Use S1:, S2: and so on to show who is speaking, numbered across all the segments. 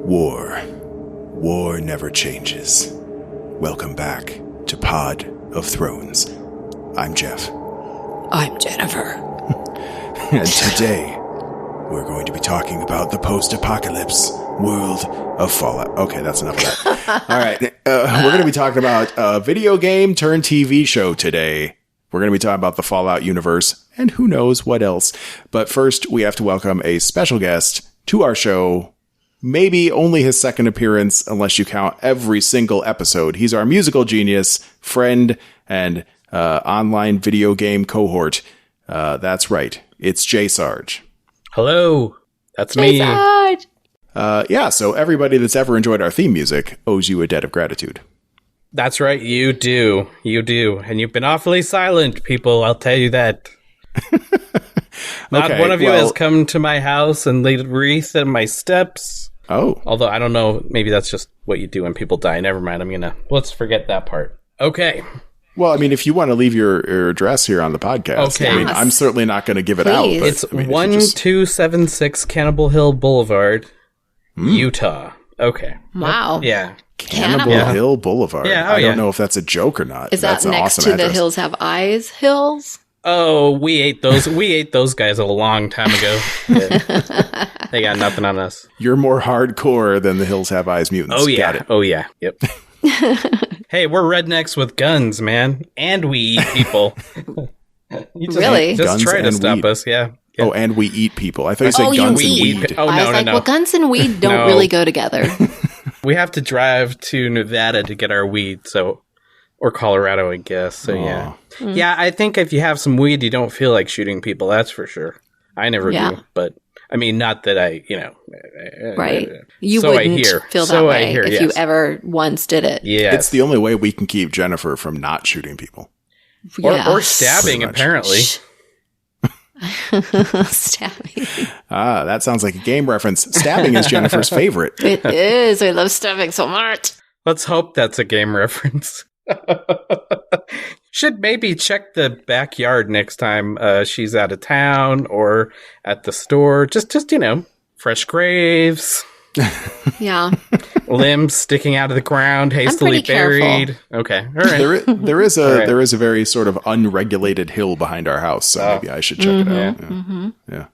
S1: War. War never changes. Welcome back to Pod of Thrones. I'm Jeff.
S2: I'm Jennifer.
S1: And today, we're going to be talking about the post-apocalypse world of Fallout. Okay, that's enough of that. All right, we're going to be talking about a video game turned TV show today. We're going to be talking about the Fallout universe and who knows what else. But first, we have to welcome a special guest to our show. Maybe only his second appearance, unless you count every single episode. He's our musical genius, friend, and online video game cohort. That's right. It's J. Sarge.
S3: Hello. That's me.
S2: Sarge.
S1: Yeah, so everybody that's ever enjoyed our theme music owes you a debt of gratitude.
S3: That's right. You do. You do. And you've been awfully silent, people. I'll tell you that. Not
S1: Okay,
S3: one of you
S1: well-
S3: has come to my house and laid a wreath at my steps.
S1: Oh.
S3: Although I don't know. Maybe that's just what you do when people die. Never mind. Let's forget that part. Okay.
S1: Well, I mean, if you want to leave your address here on the podcast,
S3: Okay.
S1: I mean,
S2: Yes.
S1: I'm certainly not going to give it
S2: Please.
S1: out. But,
S3: It's
S1: I mean, if you just-
S3: 1276 Cannibal Hill Boulevard, Utah. Okay.
S2: Wow.
S3: Yeah.
S1: Cannibal
S3: Yeah.
S1: Hill Boulevard.
S3: Yeah, oh,
S1: I don't
S3: yeah.
S1: know if that's a joke or not.
S2: Is that
S1: That's an
S2: next
S1: awesome
S2: to the
S1: address.
S2: Hills Have Eyes hills?
S3: Oh, we ate those. We ate those guys a long time ago. Yeah. They got nothing on us.
S1: You're more hardcore than the Hills Have Eyes mutants.
S3: Oh yeah.
S1: Got it.
S3: Oh yeah. Yep. Hey, we're rednecks with guns, man, and we eat people. You
S2: Really?
S3: Just
S1: Guns
S3: try to
S1: and
S3: stop
S1: weed.
S3: us. Yeah.
S1: Oh, and we eat people. I thought you said
S2: Oh, you
S1: guns and
S2: eat.
S1: weed.
S3: Oh
S2: I
S3: no,
S2: was like,
S3: no.
S2: well, guns and weed don't
S3: No.
S2: really go together.
S3: We have to drive to Nevada to get our weed, or Colorado, I guess. So yeah. Yeah, I think if you have some weed, you don't feel like shooting people. That's for sure. I never
S2: Yeah.
S3: do, but I mean, not that I,
S2: Right. You
S3: So I
S2: wouldn't
S3: hear.
S2: feel that
S3: So I
S2: way
S3: hear,
S2: if you
S3: yes.
S2: ever once did it.
S3: Yeah.
S1: It's the only way we can keep Jennifer from not shooting people.
S2: Yeah.
S3: or stabbing,
S1: Pretty much.
S3: apparently.
S2: Stabbing.
S1: Ah, that sounds like a game reference. Stabbing is Jennifer's favorite.
S2: It is. I love stabbing so much.
S3: Let's hope that's a game reference. Should maybe check the backyard next time she's out of town or at the store. Just fresh graves,
S2: Yeah.
S3: limbs sticking out of the ground, hastily
S2: pretty careful.
S3: buried. Okay, all right.
S1: There is a
S3: All right.
S1: there is a very sort of unregulated hill behind our house, so maybe I should check it out. Yeah.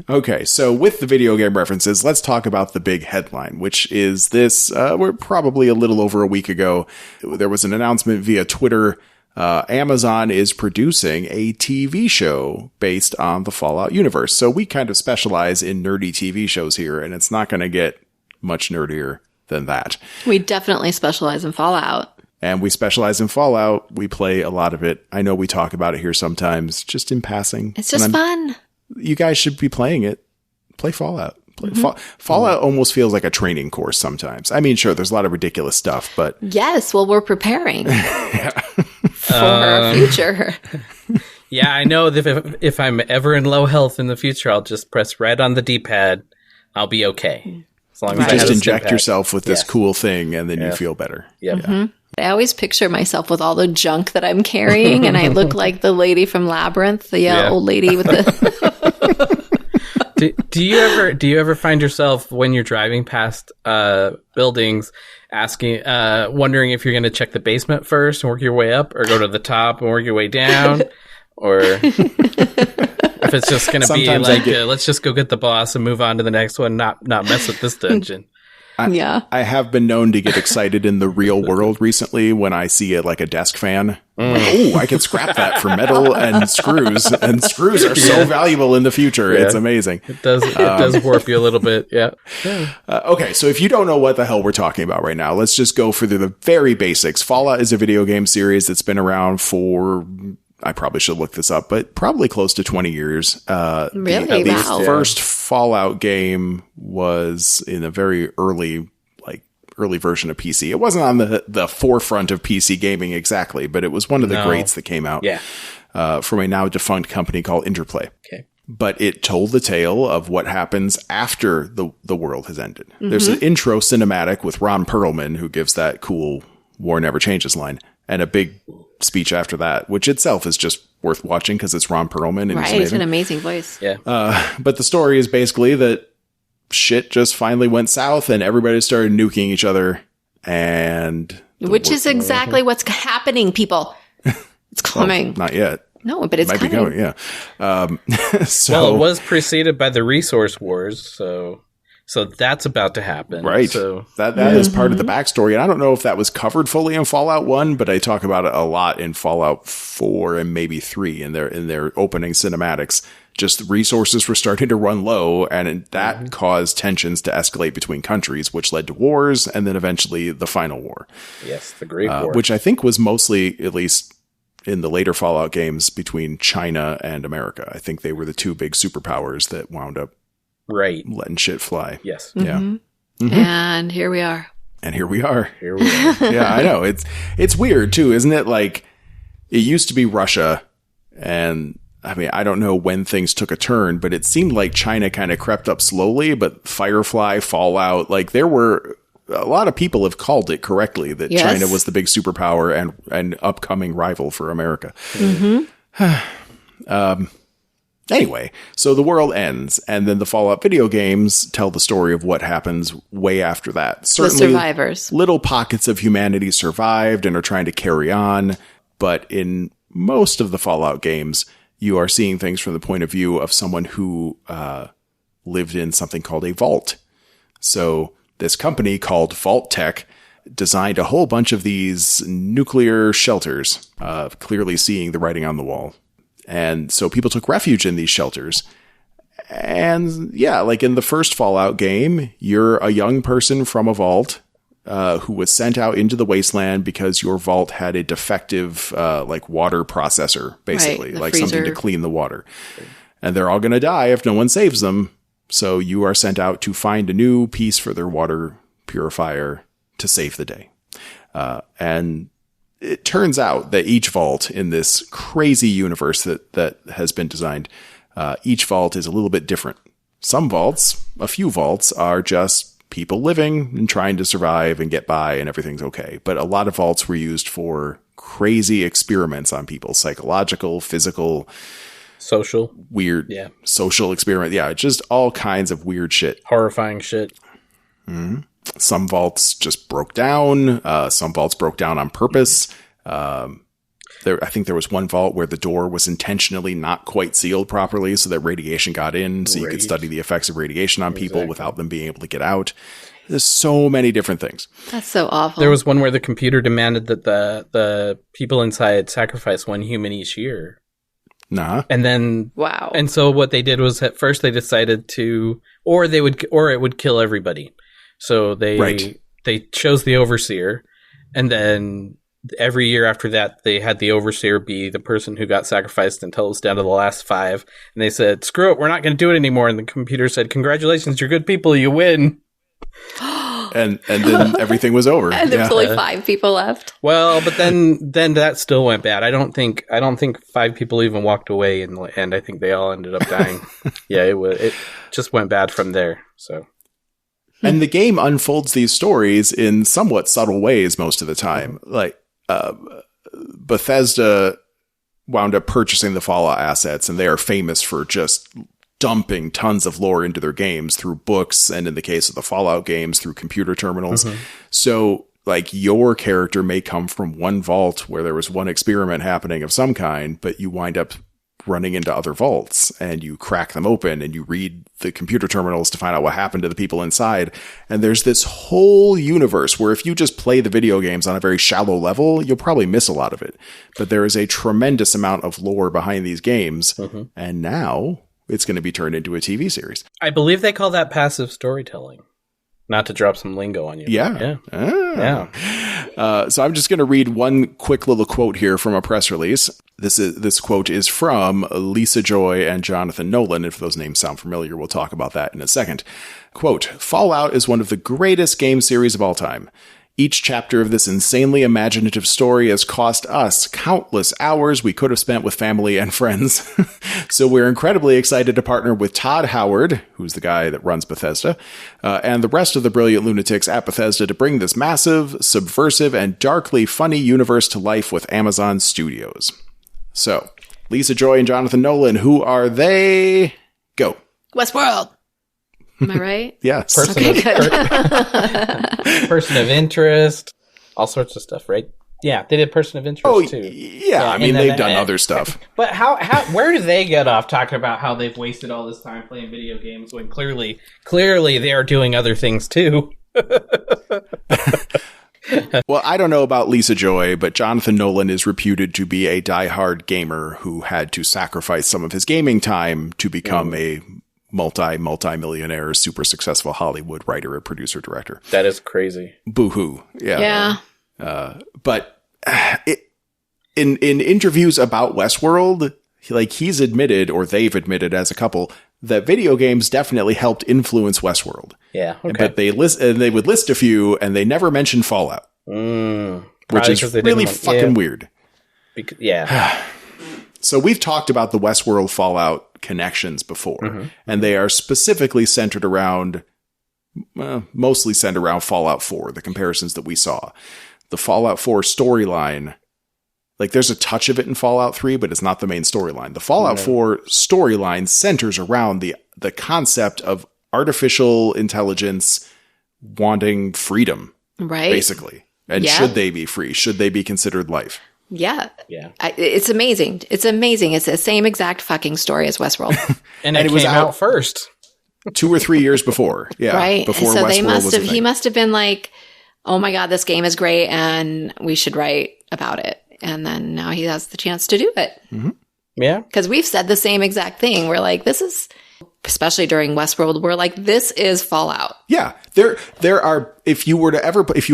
S1: Okay, so with the video game references, let's talk about the big headline, which is this. We're probably a little over a week ago. There was an announcement via Twitter. Amazon is producing a TV show based on the Fallout universe. So we kind of specialize in nerdy TV shows here, and it's not going to get much nerdier than that.
S2: We definitely specialize in Fallout.
S1: And we specialize in Fallout. We play a lot of it. I know we talk about it here sometimes, just in passing.
S2: It's just fun.
S1: You guys should be playing it. Play Fallout. Fallout almost feels like a training course sometimes. I mean, sure, there's a lot of ridiculous stuff, but
S2: Yes. Well, we're preparing for our future.
S3: Yeah, I know that if I'm ever in low health in the future, I'll just press red on the D-pad. I'll be okay. As long as
S1: you
S3: I
S1: just
S3: have a
S1: inject
S3: stim pad.
S1: yourself with this
S3: Yes.
S1: cool thing, and then you feel better.
S3: Yep.
S2: I always picture myself with all the junk that I'm carrying, and I look like the lady from Labyrinth, the
S3: Yeah.
S2: old lady with the.
S3: Do you ever find yourself when you're driving past buildings wondering if you're going to check the basement first and work your way up, or go to the top and work your way down, or if it's just going to be
S1: Sometimes I
S3: like
S1: get-
S3: let's just go get the boss and move on to the next one, not mess with this dungeon.
S2: Yeah.
S1: I have been known to get excited in the real world recently when I see a desk fan. Like, oh, I can scrap that for metal and screws are so valuable in the future.
S3: Yeah.
S1: It's amazing.
S3: It does warp you a little bit. Yeah.
S1: Okay, so if you don't know what the hell we're talking about right now, let's just go through the very basics. Fallout is a video game series that's been around for, I probably should look this up, but probably close to 20 years.
S2: Really?
S1: The
S2: Wow.
S1: first Fallout game was in a very early version of PC. It wasn't on the forefront of PC gaming exactly, but it was one of the greats that came out from a now defunct company called Interplay.
S3: Okay.
S1: But it told the tale of what happens after the world has ended. There's an intro cinematic with Ron Perlman, who gives that cool "War Never Changes" line, and a big speech after that, which itself is just worth watching because it's Ron Perlman. And
S2: Right. He's an amazing voice.
S3: Yeah.
S1: But the story is basically that shit just finally went south and everybody started nuking each other. And
S2: which is exactly what's happening, people. It's coming.
S1: Well, not yet.
S2: No, but it's
S1: Might
S2: coming.
S1: be going, yeah. So,
S3: well, it was preceded by the resource wars, so that's about to happen.
S1: Right.
S3: So
S1: that is part of the backstory. And I don't know if that was covered fully in Fallout 1, but I talk about it a lot in Fallout 4 and maybe 3 in their opening cinematics. Just resources were starting to run low, and that caused tensions to escalate between countries, which led to wars, and then eventually the final war.
S3: Yes, the Great War.
S1: Which I think was mostly, at least in the later Fallout games, between China and America. I think they were the two big superpowers that wound up letting shit fly.
S3: Yes.
S1: Yeah.
S2: And here we are.
S1: And here we are.
S3: Yeah,
S1: I know. It's weird too, isn't it? Like, it used to be Russia, and I mean, I don't know when things took a turn, but it seemed like China kind of crept up slowly, but Firefly, Fallout, like there were a lot of people have called it correctly that China was the big superpower and upcoming rival for America. Anyway, so the world ends, and then the Fallout video games tell the story of what happens way after that. Certainly,
S2: the survivors.
S1: Little pockets of humanity survived and are trying to carry on, but in most of the Fallout games, you are seeing things from the point of view of someone who lived in something called a vault. So this company called Vault Tech designed a whole bunch of these nuclear shelters, clearly seeing the writing on the wall. And so people took refuge in these shelters. And yeah, like in the first Fallout game, you're a young person from a vault who was sent out into the wasteland because your vault had a defective like water processor, basically, like
S2: freezer.
S1: something to clean the water. And they're all going to die if no one saves them. So you are sent out to find a new piece for their water purifier to save the day. And it turns out that each vault in this crazy universe that has been designed, each vault is a little bit different. Some vaults, a few vaults, are just people living and trying to survive and get by and everything's okay. But a lot of vaults were used for crazy experiments on people, psychological, physical,
S3: social,
S1: weird, social experiment. Yeah, just all kinds of weird shit.
S3: Horrifying shit.
S1: Mm-hmm. Some vaults just broke down. Some vaults broke down on purpose. I think there was one vault where the door was intentionally not quite sealed properly so that radiation got in, so you could study the effects of radiation on people without them being able to get out. There's so many different things.
S2: That's so awful.
S3: There was one where the computer demanded that the people inside sacrifice one human each year.
S1: Nah.
S3: And then
S2: wow.
S3: And so what they did was at first they decided to or it would kill everybody. So they chose the overseer, and then every year after that, they had the overseer be the person who got sacrificed until it was down to the last 5. And they said, screw it, we're not going to do it anymore. And the computer said, congratulations, you're good people, you win.
S1: and then everything was over.
S2: And there's only 5 people left.
S3: Well, but then that still went bad. I don't think 5 people even walked away, and I think they all ended up dying. It just went bad from there. So.
S1: And the game unfolds these stories in somewhat subtle ways most of the time. Like, Bethesda wound up purchasing the Fallout assets, and they are famous for just dumping tons of lore into their games through books, and in the case of the Fallout games, through computer terminals. So, like, your character may come from one vault where there was one experiment happening of some kind, but you wind up running into other vaults, and you crack them open, and you read the computer terminals to find out what happened to the people inside. And there's this whole universe where if you just play the video games on a very shallow level, you'll probably miss a lot of it. But there is a tremendous amount of lore behind these games. And now it's going to be turned into a TV series.
S3: I believe they call that passive storytelling. Not to drop some lingo on you.
S1: Yeah. So I'm just going to read one quick little quote here from a press release. This quote is from Lisa Joy and Jonathan Nolan. If those names sound familiar, we'll talk about that in a second. Quote, Fallout is one of the greatest game series of all time. Each chapter of this insanely imaginative story has cost us countless hours we could have spent with family and friends. So we're incredibly excited to partner with Todd Howard, who's the guy that runs Bethesda, and the rest of the brilliant lunatics at Bethesda to bring this massive, subversive, and darkly funny universe to life with Amazon Studios. So, Lisa Joy and Jonathan Nolan, who are they? Go.
S2: Westworld. Am I right?
S1: Yes.
S3: Person of interest, all sorts of stuff, right? Yeah, they did person of interest too.
S1: Yeah, I mean, they've done other stuff.
S3: But where do they get off talking about how they've wasted all this time playing video games when clearly they are doing other things too?
S1: Well, I don't know about Lisa Joy, but Jonathan Nolan is reputed to be a diehard gamer who had to sacrifice some of his gaming time to become a multi-millionaire, super successful Hollywood writer and producer director.
S3: That is crazy.
S1: Boo-hoo.
S2: Yeah.
S1: But in interviews about Westworld, he's admitted, or they've admitted as a couple, that video games definitely helped influence Westworld.
S3: Yeah, okay.
S1: But they would list a few, and they never mention Fallout, which is really fucking weird. So we've talked about the Westworld Fallout connections before, and they are specifically centered around, mostly centered around Fallout 4, the comparisons that we saw. The Fallout 4 storyline, there's a touch of it in Fallout 3, but it's not the main storyline. The Fallout 4 storyline centers around the concept of artificial intelligence wanting freedom,
S2: right?
S1: Basically. And should they be free? Should they be considered life?
S2: Yeah. It's amazing. It's amazing. It's the same exact fucking story as Westworld.
S3: and it came out first.
S1: 2 or 3 years before. Yeah.
S2: Right.
S1: Before
S2: so
S1: Westworld
S2: he must have been like, oh my God, this game is great and we should write about it. And then now he has the chance to do it.
S1: Mm-hmm.
S3: Yeah.
S2: Because we've said the same exact thing. We're like, this is, especially during Westworld, we're like, this is Fallout.
S1: Yeah. There are, if you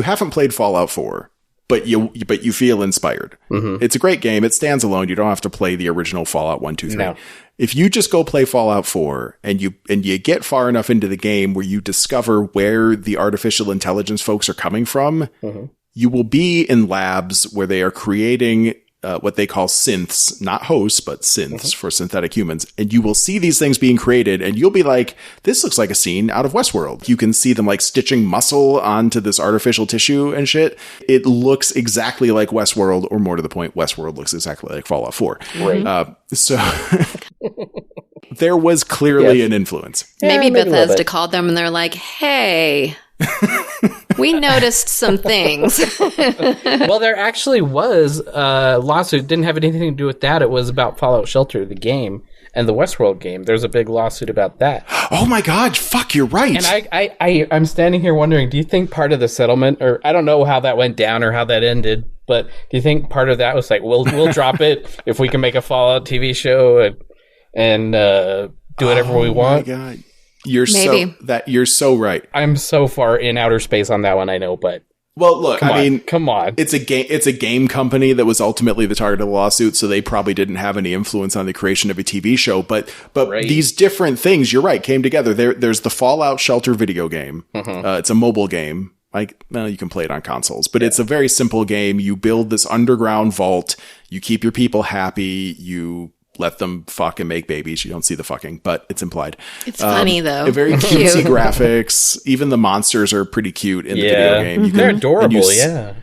S1: haven't played Fallout 4, but you feel inspired, it's a great game. It stands alone. You don't have to play the original Fallout 1, 2, 3. No. If you just go play Fallout 4 and you get far enough into the game where you discover where the artificial intelligence folks are coming from, you will be in labs where they are creating what they call synths, not hosts, but synths for synthetic humans. And you will see these things being created and you'll be like, this looks like a scene out of Westworld. You can see them stitching muscle onto this artificial tissue and shit. It looks exactly like Westworld, or more to the point, Westworld looks exactly like Fallout 4.
S3: Right.
S1: So there was clearly an influence.
S2: Maybe Bethesda called them and they're like, hey, we noticed some things.
S3: Well, there actually was a lawsuit. It didn't have anything to do with that. It was about Fallout Shelter, the game, and the Westworld game. There's a big lawsuit about that.
S1: Oh my God, fuck, you're right.
S3: And I'm standing here wondering, do you think part of the settlement, or I don't know how that went down or how that ended, but do you think part of that was like, we'll drop it if we can make a Fallout TV show and do whatever we want?
S1: Oh my God. You're so right.
S3: I'm so far in outer space on that one, I know, but
S1: well, look,
S3: come on.
S1: It's a game company that was ultimately the target of the lawsuit, so they probably didn't have any influence on the creation of a TV show. But right. These different things, you're right, came together. There's the Fallout Shelter video game. It's a mobile game. You can play it on consoles, but it's a very simple game. You build this underground vault. You keep your people happy. You let them fuck and make babies. You don't see the fucking, but it's implied.
S2: It's funny though.
S1: Very cutesy graphics. Even the monsters are pretty cute in the video game.
S3: They're adorable. Yeah.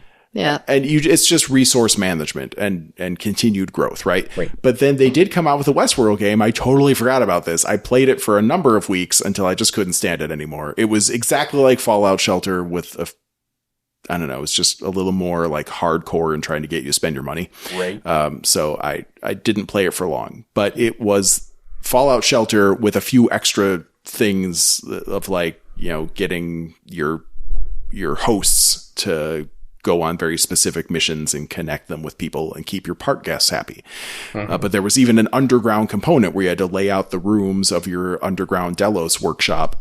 S1: And it's just resource management and continued growth, right? But then they did come out with a Westworld game. I totally forgot about this. I played it for a number of weeks until I just couldn't stand it anymore. It was exactly like Fallout Shelter with I don't know, it's just a little more hardcore and trying to get you to spend your money.
S3: Right.
S1: So I didn't play it for long, but it was Fallout Shelter with a few extra things of getting your hosts to go on very specific missions and connect them with people and keep your park guests happy. But there was even an underground component where you had to lay out the rooms of your underground Delos workshop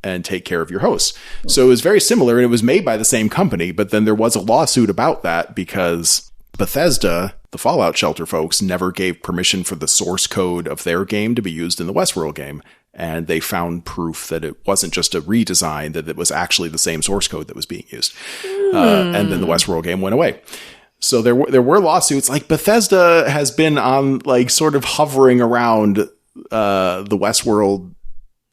S1: and take care of your hosts. So it was very similar, and it was made by the same company, but then there was a lawsuit about that because Bethesda, the Fallout Shelter folks, never gave permission for the source code of their game to be used in the Westworld game. And they found proof that it wasn't just a redesign, that it was actually the same source code that was being used. And then the Westworld game went away. So there were lawsuits. Bethesda has been on sort of hovering around the Westworld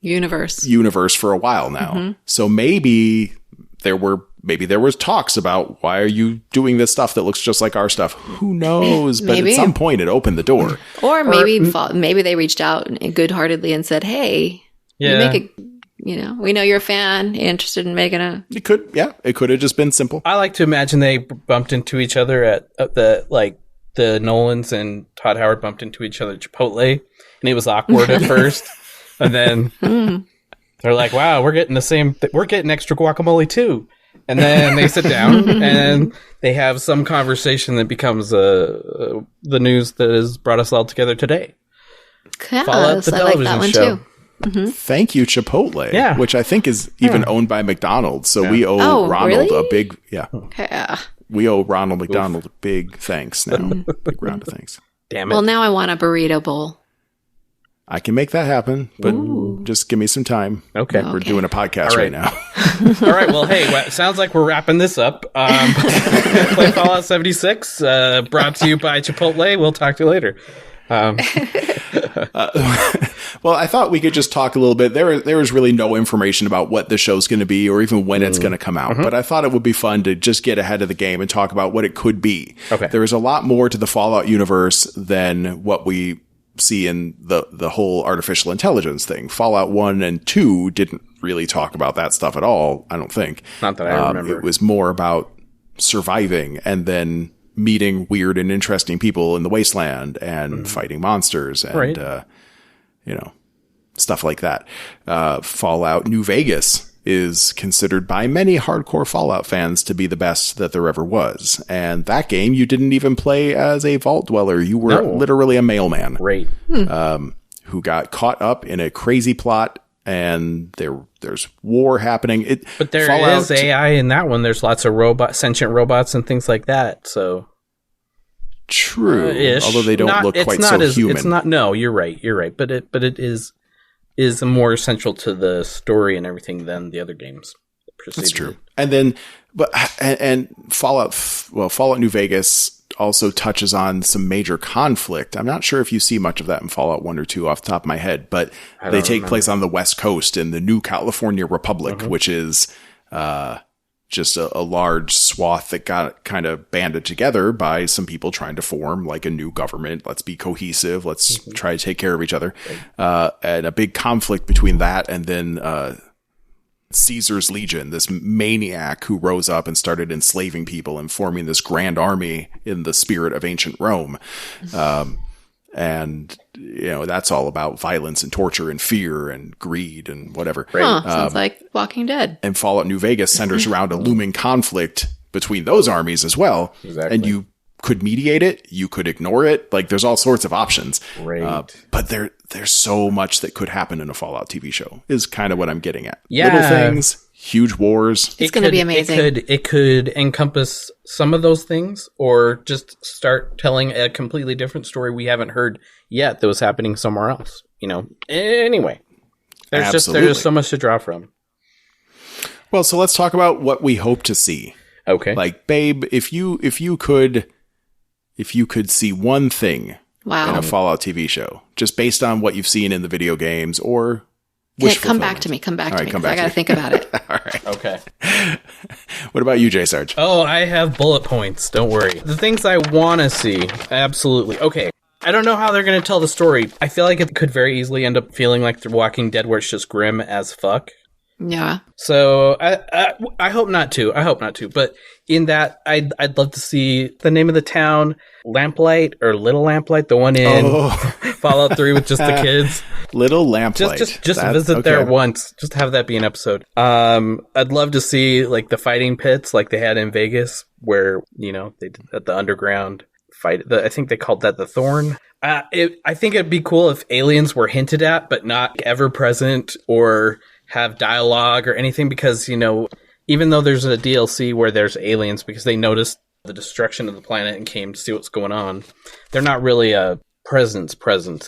S1: universe for a while now. So maybe there was talks about, why are you doing this stuff that looks just like our stuff? Who knows? But at some point it opened the door.
S2: Or maybe they reached out good-heartedly and said, hey, you make you know, we know you're a fan, interested in making a.
S1: It could have just been simple.
S3: I like to imagine they bumped into each other at the Nolans and Todd Howard bumped into each other at Chipotle, and it was awkward at first, and then they're like, "Wow, we're getting we're getting extra guacamole too." And then they sit down and they have some conversation that becomes the news that has brought us all together today.
S2: Yes, I like that one too. Mm-hmm.
S1: Thank you, Chipotle.
S3: Yeah.
S1: Which I think is even owned by McDonald's. So we owe Ronald a big we owe Ronald McDonald a big thanks now. Big round of thanks.
S3: Damn it.
S2: Well, now I want a burrito bowl.
S1: I can make that happen, but just give me some time.
S3: Okay.
S1: We're doing a podcast right now.
S3: All right. Well, hey, sounds like we're wrapping this up. Play Fallout 76, brought to you by Chipotle. We'll talk to you later.
S1: Well, I thought we could just talk a little bit. There was really no information about what the show's going to be or even when it's going to come out. But I thought it would be fun to just get ahead of the game and talk about what it could be.
S3: Okay.
S1: There is a lot more to the Fallout universe than what we see in the whole artificial intelligence thing. Fallout 1 and 2 didn't really talk about that stuff at all, I don't think.
S3: Not that I remember.
S1: It was more about surviving and then meeting weird and interesting people in the wasteland and fighting monsters and, you know, stuff like that. Fallout New Vegas is considered by many hardcore Fallout fans to be the best that there ever was. And that game, you didn't even play as a vault dweller. You were literally a mailman.
S3: Right.
S1: Who got caught up in a crazy plot, and there's war happening.
S3: But there is AI in that one. There's lots of sentient robots and things like that. So
S1: true, although they don't look quite so human.
S3: It's not. No, you're right. But it is more essential to the story and everything than the other games.
S1: That's true. And then, and Fallout New Vegas also touches on some major conflict. I'm not sure if you see much of that in Fallout 1 or 2 off the top of my head, but they take place on the West Coast in the New California Republic, which is just a large swath that got kind of banded together by some people trying to form like a new government. Let's be cohesive. Let's try to take care of each other. And a big conflict between that and then Caesar's Legion, this maniac who rose up and started enslaving people and forming this grand army in the spirit of ancient Rome. And, you know, that's all about violence and torture and fear and greed and whatever.
S2: Sounds like Walking Dead.
S1: And Fallout New Vegas centers around a looming conflict between those armies as well.
S3: Exactly.
S1: And you could mediate it. You could ignore it. Like, there's all sorts of options.
S3: Right.
S1: But there's so much that could happen in a Fallout TV show is kind of what I'm getting at.
S3: Yeah.
S1: Little things. Huge wars.
S2: It's going to be amazing.
S3: It could encompass some of those things, or just start telling a completely different story we haven't heard yet that was happening somewhere else. You know. Anyway, there's just so much to draw from.
S1: Well, so let's talk about what we hope to see.
S3: Okay.
S1: Like, babe, if you could see one thing in a Fallout TV show, just based on what you've seen in the video games or.
S2: Come back to me. Come back to me. I got to think about it.
S1: All right.
S3: Okay.
S1: What about you, J. Sarge?
S3: Oh, I have bullet points. Don't worry. The things I want to see. Absolutely. Okay. I don't know how they're going to tell the story. I feel like it could very easily end up feeling like The Walking Dead, where it's just grim as fuck.
S2: Yeah.
S3: So I hope not to. But in that, I'd love to see the name of the town, Lamplight or Little Lamplight, the one in Fallout 3 with just the kids.
S1: Little Lamplight.
S3: Just visit there once. Just have that be an episode. I'd love to see like the fighting pits like they had in Vegas, where they did at the underground fight. I think they called that the Thorn. I think it'd be cool if aliens were hinted at, but not ever present or have dialogue or anything, because even though there's a DLC where there's aliens because they noticed the destruction of the planet and came to see what's going on, they're not really a presence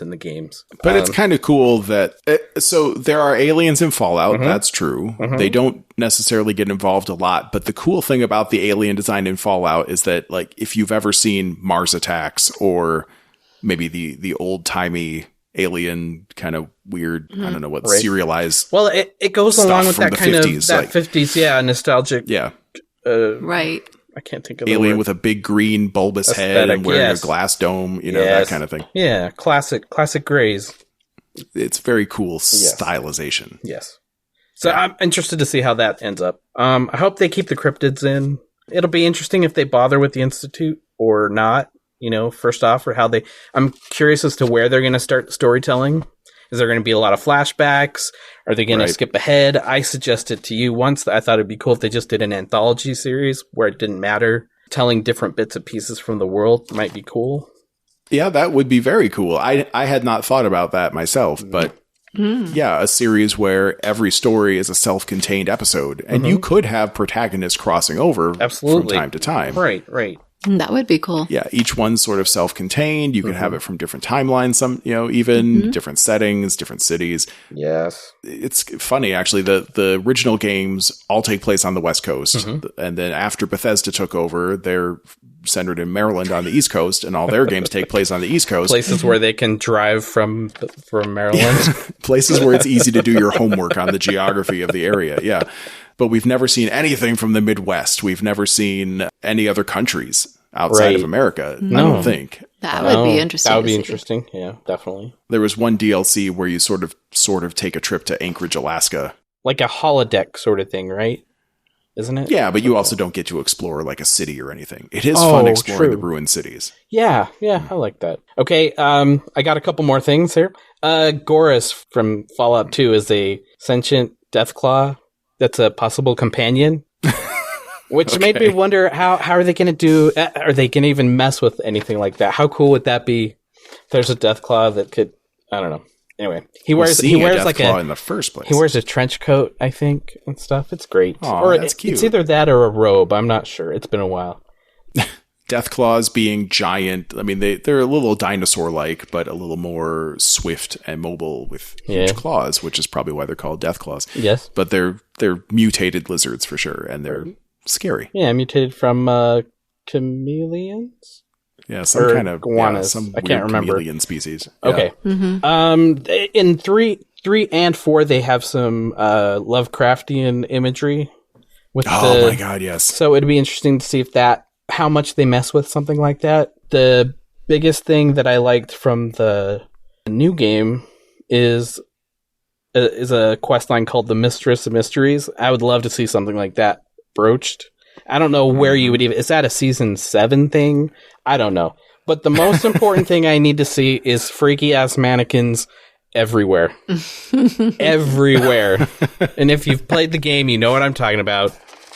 S3: in the games.
S1: But it's kind of cool that so there are aliens in Fallout. That's true. They don't necessarily get involved a lot, but the cool thing about the alien design in Fallout is that, like, if you've ever seen Mars Attacks or maybe the old-timey alien kind of weird, I don't know what, serialized.
S3: Well, it goes along with that kind 50s, of that 50s, nostalgic.
S1: Yeah.
S2: Right.
S3: I can't think of the
S1: alien
S3: word.
S1: with a big green bulbous head and wearing a glass dome, that kind of thing.
S3: Yeah, classic grays.
S1: It's very cool stylization.
S3: Yes. So I'm interested to see how that ends up. I hope they keep the cryptids in. It'll be interesting if they bother with the Institute or not, first off, or I'm curious as to where they're going to start storytelling. Is there going to be a lot of flashbacks? Are they going to skip ahead? I suggested to you once that I thought it'd be cool if they just did an anthology series where it didn't matter. Telling different bits and pieces from the world might be cool.
S1: Yeah, that would be very cool. I had not thought about that myself, but yeah, a series where every story is a self-contained episode, and you could have protagonists crossing over from time to time.
S3: Right.
S2: That would be cool.
S1: Yeah, each one's sort of self-contained. You can have it from different timelines, some, even different settings, different cities.
S3: Yes.
S1: It's funny, actually. The original games all take place on the West Coast. And then after Bethesda took over, they're centered in Maryland on the East Coast, and all their games take place on the East Coast.
S3: Places where they can drive from Maryland.
S1: Places where it's easy to do your homework on the geography of the area. Yeah. But we've never seen anything from the Midwest. We've never seen any other countries outside of America. I don't think.
S2: That would be interesting.
S3: That would be interesting. Yeah, definitely.
S1: There was one DLC where you sort of take a trip to Anchorage, Alaska.
S3: Like a holodeck sort of thing, right? Isn't it?
S1: Yeah, but you also don't get to explore like a city or anything. It is fun exploring the ruined cities.
S3: Yeah, I like that. Okay, I got a couple more things here. Gorus from Fallout 2 is a sentient Deathclaw that's a possible companion. Which made me wonder, how are they going to do... Are they going to even mess with anything like that? How cool would that be if there's a Deathclaw that could... I don't know. Anyway, he wears like a...
S1: in the first place.
S3: He wears a trench coat, I think, and stuff. It's great.
S1: Or that's cute.
S3: It's either that or a robe. I'm not sure. It's been a while.
S1: Deathclaws being giant. I mean, they're a little dinosaur-like, but a little more swift and mobile with huge claws, which is probably why they're called Deathclaws.
S3: Yes.
S1: But they're mutated lizards for sure, and they're scary.
S3: Yeah, mutated from chameleons?
S1: Yeah, some kind of
S3: iguanas.
S1: Some
S3: I can't remember.
S1: Chameleon species.
S3: Okay.
S1: Yeah.
S3: In 3 and 4, they have some Lovecraftian imagery.
S1: My God, yes.
S3: So it'd be interesting to see if how much they mess with something like that. The biggest thing that I liked from the new game is a quest line called The Mistress of Mysteries. I would love to see something like that broached. I don't know where you would even... Is that a Season 7 thing? I don't know. But the most important thing I need to see is freaky-ass mannequins everywhere. Everywhere. And if you've played the game, you know what I'm talking about.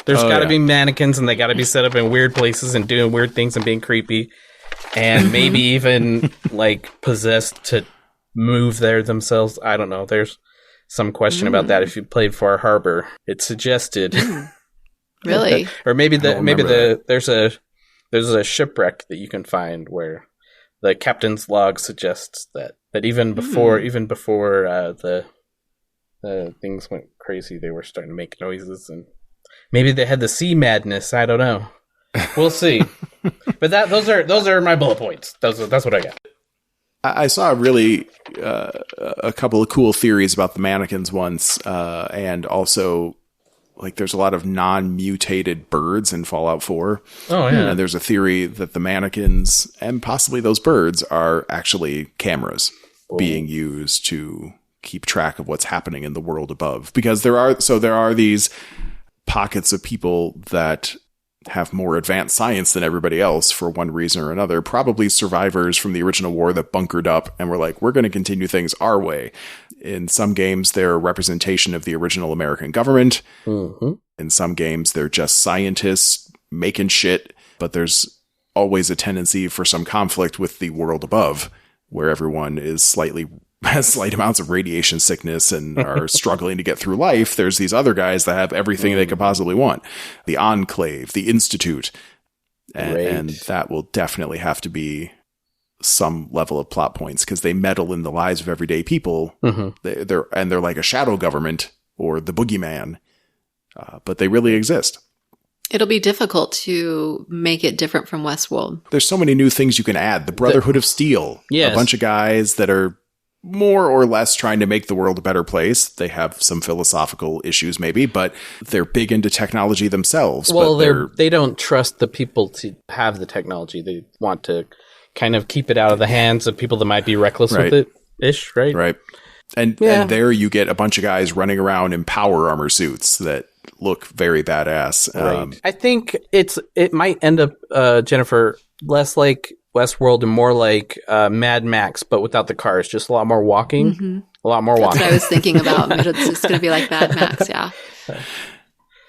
S3: There's got to be mannequins, and they got to be set up in weird places and doing weird things and being creepy. And maybe even, possessed to move there themselves. I don't know. There's some question about that. If you played Far Harbor, it suggested...
S2: Really?
S3: Or maybe there's a shipwreck that you can find where the captain's log suggests that even before the things went crazy, they were starting to make noises, and maybe they had the sea madness. I don't know. We'll see. But those are my bullet points. That's what I got.
S1: I saw a couple of cool theories about the mannequins once, and also. There's a lot of non-mutated birds in Fallout 4.
S3: Oh, yeah.
S1: And there's a theory that the mannequins and possibly those birds are actually cameras being used to keep track of what's happening in the world above. Because there are these pockets of people that have more advanced science than everybody else for one reason or another. Probably survivors from the original war that bunkered up and were like, we're going to continue things our way. In some games, they're a representation of the original American government. Mm-hmm. In some games, they're just scientists making shit. But there's always a tendency for some conflict with the world above, where everyone has slight amounts of radiation sickness and are struggling to get through life. There's these other guys that have everything they could possibly want. The Enclave, the Institute. And that will definitely have to be some level of plot points because they meddle in the lives of everyday people. Mm-hmm. They're like a shadow government or the boogeyman, but they really exist.
S2: It'll be difficult to make it different from Westworld.
S1: There's so many new things you can add. The Brotherhood of Steel, a bunch of guys that are more or less trying to make the world a better place. They have some philosophical issues maybe, but they're big into technology themselves.
S3: Well, they don't trust the people to have the technology. They want to kind of keep it out of the hands of people that might be reckless with it-ish, right?
S1: Right. And there you get a bunch of guys running around in power armor suits that look very badass.
S3: Right. I think it might end up, Jennifer, less like Westworld and more like Mad Max, but without the cars. Just a lot more walking. A lot more walking.
S2: That's what I was thinking about. It's just going to be like Mad Max, yeah.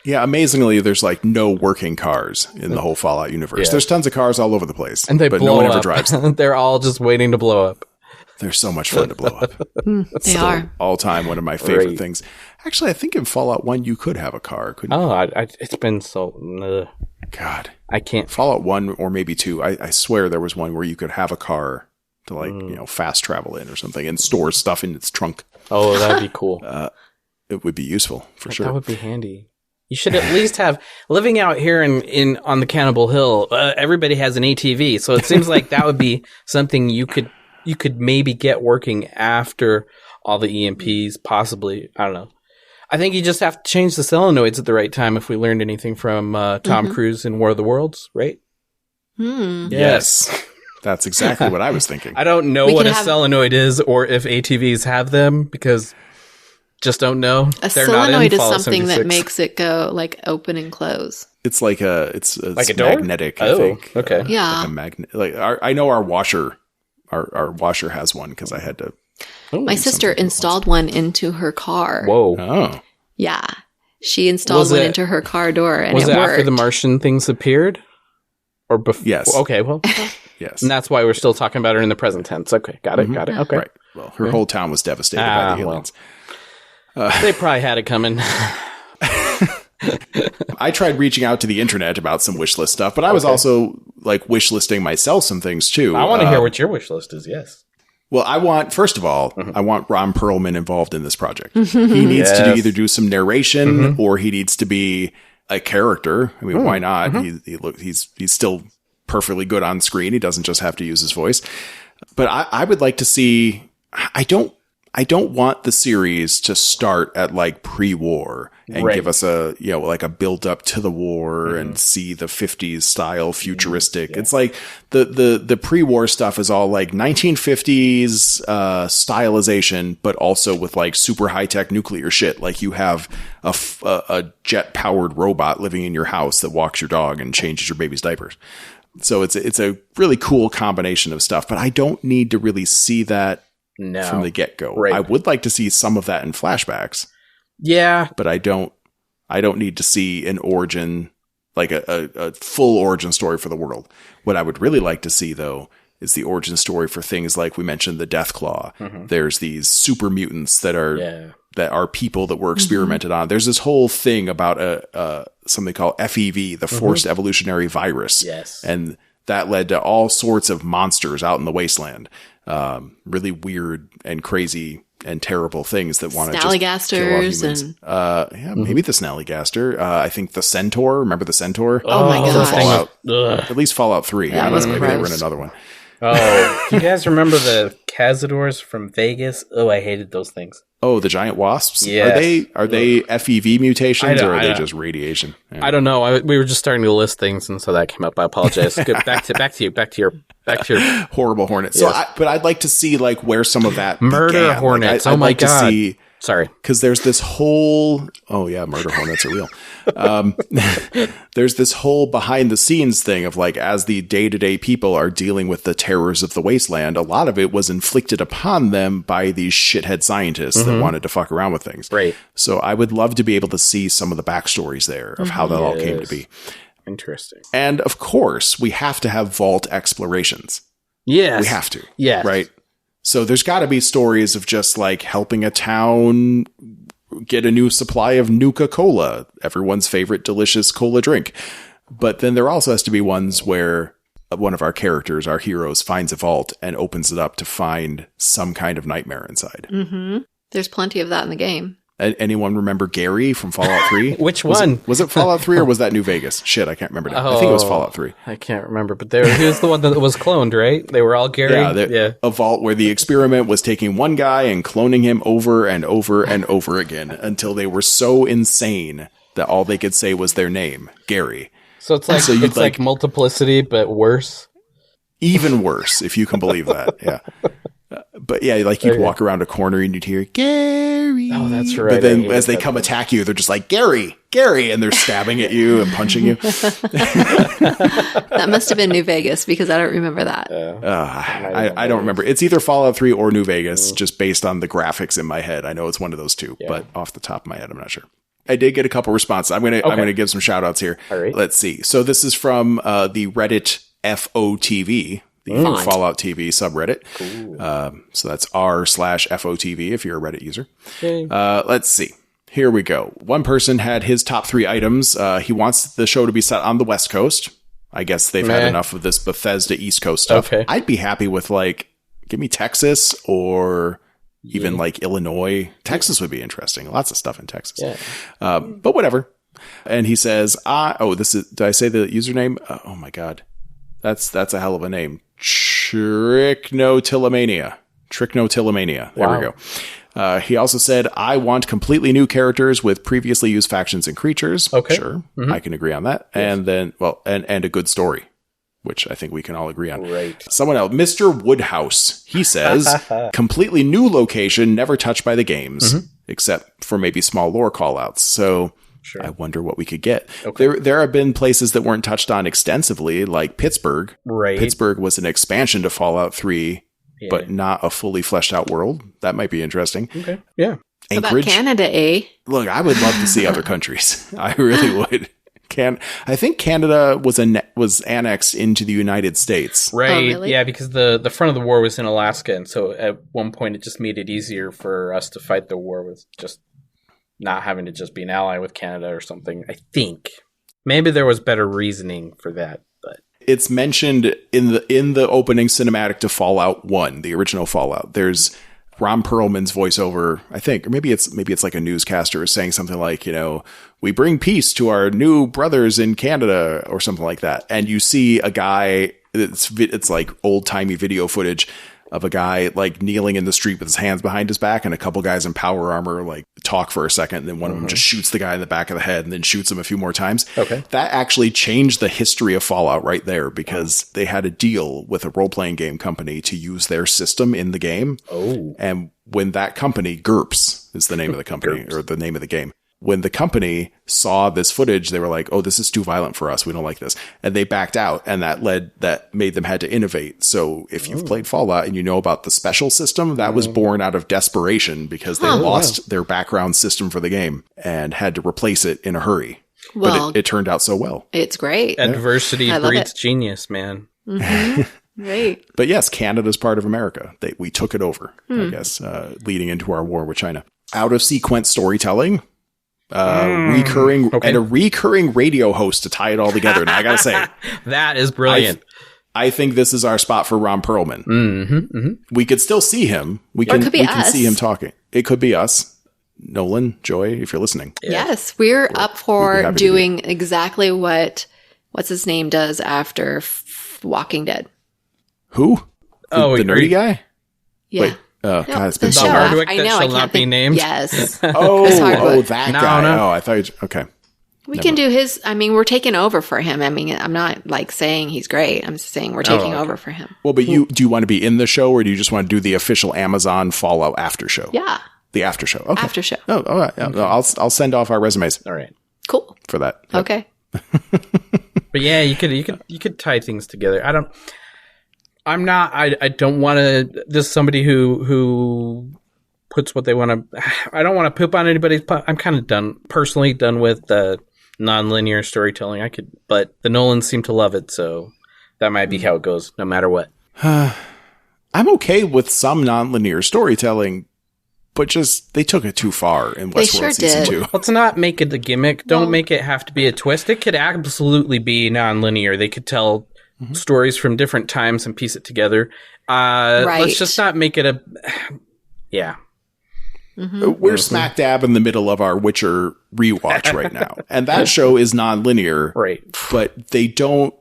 S1: Yeah, amazingly, there's like no working cars in the whole Fallout universe. Yeah. There's tons of cars all over the place,
S3: and but no one ever
S1: drives them.
S3: They're all just waiting to blow up.
S1: They're so much fun to blow up.
S2: They are.
S1: All time, one of my favorite things. Actually, I think in Fallout 1 you could have a car, couldn't you?
S3: It's been so...
S1: God.
S3: I can't...
S1: Fallout 1 or maybe 2, I swear there was one where you could have a car to like, fast travel in or something and store stuff in its trunk.
S3: Oh, that'd be cool.
S1: It would be useful, for sure.
S3: That would be handy. You should at least have, living out here in on the Cannibal Hill, everybody has an ATV, so it seems like that would be something you could maybe get working after all the EMPs, possibly. I don't know. I think you just have to change the solenoids at the right time if we learned anything from Tom Cruise in War of the Worlds, right?
S1: Yes. That's exactly what I was thinking.
S3: I don't know what a solenoid is or if ATVs have them because... Just don't know.
S2: A solenoid is something that makes it go like open and close.
S1: It's like it's
S3: like a door?
S1: Magnetic. I think.
S3: Okay.
S2: Yeah.
S1: Like a magnet. Like I know our washer. Our washer has one because I had to.
S2: My sister installed one into her car.
S3: Whoa.
S1: Oh.
S2: Yeah, she installed one into her car door, and
S3: was it
S2: worked.
S3: After the Martian things appeared, or before?
S1: Yes.
S3: Okay. Well.
S1: Yes.
S3: And that's why we're still talking about her in the present tense. Okay. Got it. Got it. Okay.
S1: Right. Well, her whole town was devastated by the aliens.
S3: Well. They probably had it coming.
S1: I tried reaching out to the internet about some wish list stuff, but I was also like wish listing myself some things too.
S3: I want to hear what your wish list is. Yes.
S1: Well, I want, first of all, I want Ron Perlman involved in this project. He needs to either do some narration or he needs to be a character. I mean, why not? He's still perfectly good on screen. He doesn't just have to use his voice. But I would like to see, I don't want the series to start at like pre-war and give us a, like a build up to the war and see the 50s style futuristic. It's like the pre-war stuff is all like 1950s stylization, but also with like super high tech nuclear shit. Like you have a jet powered robot living in your house that walks your dog and changes your baby's diapers. So it's a really cool combination of stuff, but I don't need to really see that from the get-go. Right. I would like to see some of that in flashbacks.
S3: Yeah.
S1: But I don't need to see an origin, like a full origin story for the world. What I would really like to see, though, is the origin story for things like we mentioned the Deathclaw. There's these super mutants that are people that were experimented on. There's this whole thing about something called FEV, the Forced Evolutionary Virus.
S3: Yes.
S1: And that led to all sorts of monsters out in the wasteland. Really weird and crazy and terrible things that want to just kill all humans. Maybe the Snallygaster. I think the Centaur. Remember the Centaur?
S2: Oh my gosh.
S1: Fallout. At least Fallout 3.
S2: Yeah,
S1: I don't know. Maybe they were in another one.
S3: Oh, do you guys remember the Cazadors from Vegas? Oh, I hated those things.
S1: Oh, the giant wasps?
S3: Yes.
S1: Are they FEV mutations or are they just radiation? Yeah.
S3: I don't know. We were just starting to list things, and so that came up. I apologize. Back to your
S1: horrible hornets. So, but I'd like to see like where some of that
S3: murder
S1: began.
S3: hornets.
S1: Like,
S3: I'd
S1: my
S3: like
S1: God.
S3: To see. Sorry,
S1: because there's this whole. Oh yeah, murder hornets are real. There's this whole behind the scenes thing of like as the day-to-day people are dealing with the terrors of the wasteland, a lot of it was inflicted upon them by these shithead scientists that wanted to fuck around with things.
S3: Right.
S1: So I would love to be able to see some of the backstories there of how that all came to be.
S3: Interesting.
S1: And of course, we have to have vault explorations.
S3: Yes.
S1: We have to.
S3: Yes.
S1: Right. So there's got to be stories of just like helping a town get a new supply of Nuka-Cola, everyone's favorite delicious cola drink. But then there also has to be ones where one of our characters, our heroes, finds a vault and opens it up to find some kind of nightmare inside.
S2: There's plenty of that in the game.
S1: Anyone remember Gary from Fallout 3?
S3: Which one?
S1: Was it Fallout 3 or was that New Vegas? Shit, I can't remember now. I think it was Fallout 3.
S3: I can't remember, but he was the one that was cloned, right? They were all Gary?
S1: Yeah. A vault where the experiment was taking one guy and cloning him over and over and over again until they were so insane that all they could say was their name, Gary.
S3: So it's like, it's like multiplicity, but worse?
S1: Even worse, if you can believe that, yeah. But yeah, like you'd walk around a corner and you'd hear Gary.
S3: Oh, that's right.
S1: But then as they come attack you, they're just like Gary, and they're stabbing at you and punching you.
S2: That must have been New Vegas because I don't remember that.
S1: I don't remember. It's either Fallout 3 or New Vegas, just based on the graphics in my head. I know it's one of those two, but off the top of my head, I'm not sure. I did get a couple responses. I'm gonna give some shout outs here.
S3: All right.
S1: Let's see. So this is from the Reddit FOTV. The Fallout TV subreddit. Cool. So that's r/FOTV if you're a Reddit user. Okay. Let's see. Here we go. One person had his top 3 items. He wants the show to be set on the West Coast. I guess they've had enough of this Bethesda East Coast stuff. Okay. I'd be happy with give me Texas or even Illinois. Texas would be interesting. Lots of stuff in Texas. Yeah. But whatever. And he says, did I say the username? Oh my God. That's a hell of a name. Trichnotilomania. There we go. He also said, I want completely new characters with previously used factions and creatures. Okay. Sure. Mm-hmm. I can agree on that. Yes. And then, and a good story, which I think we can all agree on. Right. Someone else, Mr. Woodhouse, he says, completely new location, never touched by the games, except for maybe small lore callouts. So sure. I wonder what we could get. Okay. There have been places that weren't touched on extensively, like Pittsburgh. Right. Pittsburgh was an expansion to Fallout 3, but not a fully fleshed out world. That might be interesting. Okay. Yeah.
S2: Anchorage. About Canada, eh?
S1: Look, I would love to see other countries. I really would. I think Canada was annexed into the United States.
S3: Right. Oh, really? Yeah, because the front of the war was in Alaska, and so at one point it just made it easier for us to fight the war with just not having to just be an ally with Canada or something, I think. Maybe there was better reasoning for that, but
S1: it's mentioned in the opening cinematic to Fallout 1, the original Fallout. There's Ron Perlman's voiceover, I think, or maybe it's like a newscaster saying something like, we bring peace to our new brothers in Canada or something like that. And you see a guy, it's like old-timey video footage of a guy kneeling in the street with his hands behind his back, and a couple guys in power armor talk for a second, and then one of them just shoots the guy in the back of the head and then shoots him a few more times. Okay. That actually changed the history of Fallout right there, because they had a deal with a role-playing game company to use their system in the game. Oh. And when that company, GURPS is the name of the company or the name of the game. When the company saw this footage, they were like, oh, this is too violent for us. We don't like this. And they backed out, and that made them had to innovate. So if you've played Fallout and you know about the special system, that was born out of desperation because they lost their background system for the game and had to replace it in a hurry. Well, but it turned out so well.
S2: It's great.
S3: Adversity breeds genius, man.
S2: Mm-hmm. Right.
S1: But yes, Canada's part of America. We took it over, I guess, leading into our war with China. Out of sequence storytelling. Recurring radio host to tie it all together. And I gotta say,
S3: that is brilliant.
S1: I think this is our spot for Ron Perlman. Mm-hmm, mm-hmm. We could still see him. We can see him talking. It could be us. Nolan, Joy, if you're listening.
S2: Yes, we're up for doing exactly what's his name does after Walking Dead.
S1: Who? The nerdy guy?
S2: Yeah.
S1: Wait. Oh, God, it's been
S3: so
S1: long.
S3: Hardwick that shall not be named?
S2: Yes.
S1: That guy. No. Oh, I thought okay.
S2: We can do his, we're taking over for him. I'm not saying he's great. I'm saying we're taking over for him.
S1: Well, but do you want to be in the show, or do you just want to do the official Amazon Fallout after show?
S2: Yeah.
S1: The after show. Okay.
S2: After show.
S1: Oh, all right. Okay. I'll send off our resumes.
S3: All right.
S2: Cool.
S1: For that.
S2: Yep. Okay.
S3: But yeah, you could tie things together. I don't want to, just somebody who puts what they want to, I don't want to poop on anybody's, I'm kind of personally done with the non-linear storytelling. But the Nolans seem to love it, so that might be how it goes, no matter what.
S1: I'm okay with some non-linear storytelling, but just, they took it too far in Westworld Season 2.
S3: Let's not make it a gimmick. Don't make it have to be a twist. It could absolutely be non-linear. They could tell stories from different times and piece it together. Right. Let's just not make it yeah.
S1: Mm-hmm. We're smack dab in the middle of our Witcher rewatch right now. And that show is non-linear.
S3: Right.
S1: But they don't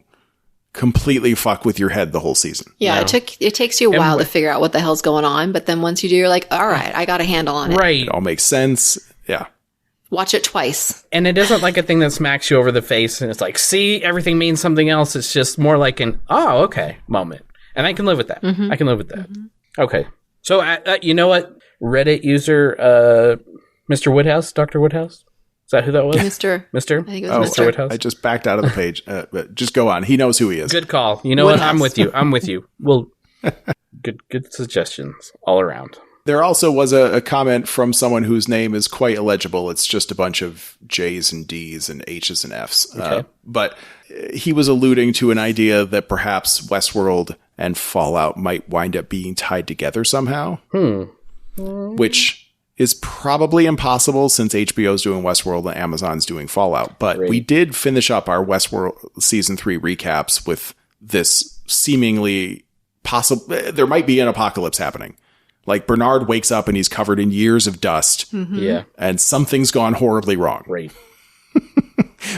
S1: completely fuck with your head the whole season.
S2: Yeah, no. It takes you a while to figure out what the hell's going on, but then once you do, you're like, all right, I got a handle on it.
S3: Right.
S1: It all makes sense. Yeah.
S2: Watch it twice.
S3: And it isn't like a thing that smacks you over the face and it's like, see, everything means something else. It's just more like an, oh, okay, moment. And I can live with that. Mm-hmm. I can live with that. Mm-hmm. Okay. So, you know what? Reddit user, Mr. Woodhouse, Dr. Woodhouse? Is that who that was?
S2: Mister.
S3: Mister?
S2: I think it was
S3: Mr.
S2: Mr.
S3: Woodhouse?
S1: I just backed out of the page. But just go on. He knows who he is.
S3: Good call. You know
S2: Woodhouse.
S3: what? I'm with you. I'm with you. Well, good suggestions all around.
S1: There also was a comment from someone whose name is quite illegible. It's just a bunch of J's and D's and H's and F's.
S3: Okay.
S1: But he was alluding to an idea that perhaps Westworld and Fallout might wind up being tied together somehow. Which is probably impossible since HBO's doing Westworld and Amazon's doing Fallout. But we did finish up our Westworld Season 3 recaps with this seemingly possible... There might be an apocalypse happening. Like, Bernard wakes up and he's covered in years of dust.
S3: Yeah.
S1: And something's gone horribly wrong.
S3: Right.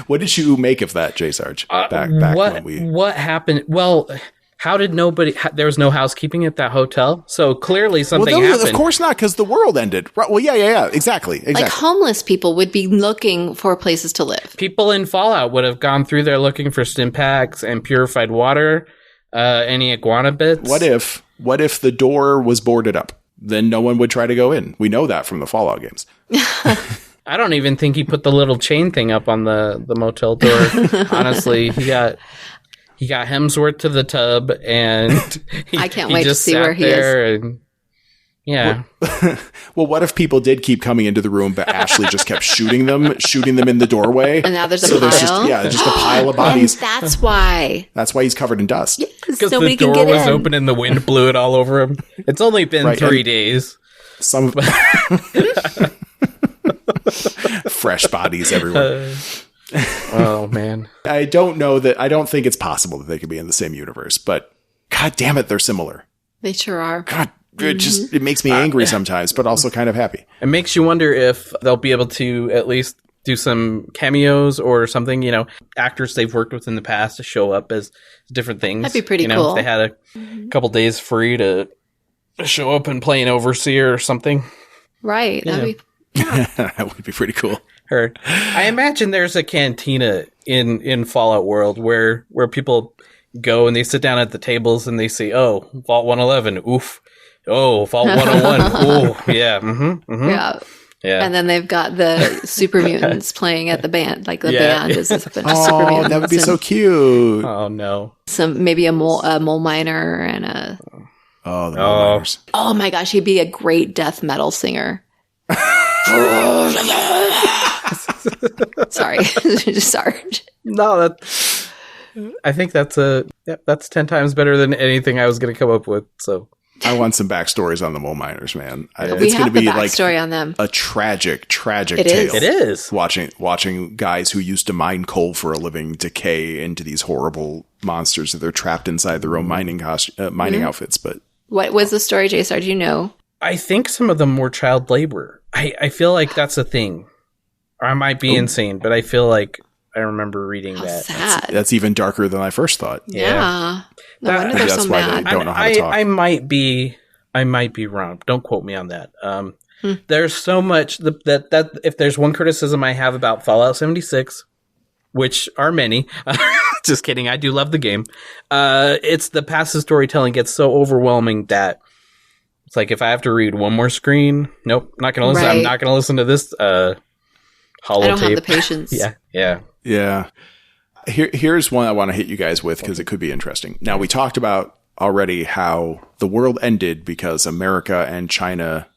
S1: What did you make of that, J. Sarge? Back
S3: What happened? Well, how did nobody... there was no housekeeping at that hotel? So clearly something happened.
S1: Of course not, because the world ended. Right, well, yeah. Exactly.
S2: Like homeless people would be looking for places to live.
S3: People in Fallout would have gone through there looking for stim packs and purified water, any iguana bits.
S1: What if the door was boarded up? Then no one would try to go in. We know that from the Fallout games.
S3: I don't even think he put the little chain thing up on the motel door. Honestly, he got Hemsworth to the tub, and
S2: I can't wait to see where he is.
S3: And, yeah.
S1: Well, what if people did keep coming into the room, but Ashley just kept shooting them in the doorway?
S2: And now there's a pile?
S1: Just a pile of bodies.
S2: And that's why.
S1: That's why he's covered in dust.
S3: Because
S2: so
S3: the door was open and the wind blew it all over him. It's only been 3 days.
S1: Some fresh bodies everywhere.
S3: Oh, man.
S1: I don't think it's possible that they could be in the same universe, but God damn it, they're similar.
S2: They sure are.
S1: God, it makes me angry sometimes, but also kind of happy.
S3: It makes you wonder if they'll be able to at least do some cameos or something, actors they've worked with in the past to show up as different things.
S2: That'd be pretty cool.
S3: If they had a couple days free to show up and play an overseer or something.
S2: Right. That'd be
S1: that would be pretty cool.
S3: I imagine there's a cantina in Fallout World where people go and they sit down at the tables and they say, "Oh, Vault 111, oof. Oh, Vault 101, oh, yeah,
S2: Yeah. And then they've got the super mutants playing at the band. Like the band is a bunch of super mutants.
S1: That would be so cute.
S3: Oh no.
S2: Maybe a mole miner and a...
S1: Oh, the mole miners.
S2: Oh my gosh, he'd be a great death metal singer. Sorry. Sarge.
S3: No, I think that's 10 times better than anything I was going to come up with, so...
S1: I want some backstories on the mole miners, man.
S2: It's going to be backstory on them.
S1: A tragic tale.
S3: It is.
S1: Watching guys who used to mine coal for a living decay into these horrible monsters that they're trapped inside their own mining outfits. But
S2: what was the story, J-Star? Do you know?
S3: I think some of them were child labor. I feel like that's a thing. Or I might be insane, but I feel like I remember reading that.
S2: Sad.
S1: That's even darker than I first thought.
S2: Yeah. No wonder they're so mad.
S1: They don't know how to talk.
S3: I might be wrong. Don't quote me on that. There's so much that if there's one criticism I have about Fallout 76, which are many, just kidding. I do love the game. It's the passive storytelling gets so overwhelming that it's like if I have to read one more screen, nope, not going to listen.
S2: Right.
S3: I'm not going to listen to this holotape.
S2: I don't have the patience.
S1: Yeah. Here's one I want to hit you guys with because it could be interesting. Now, we talked about already how the world ended because America and China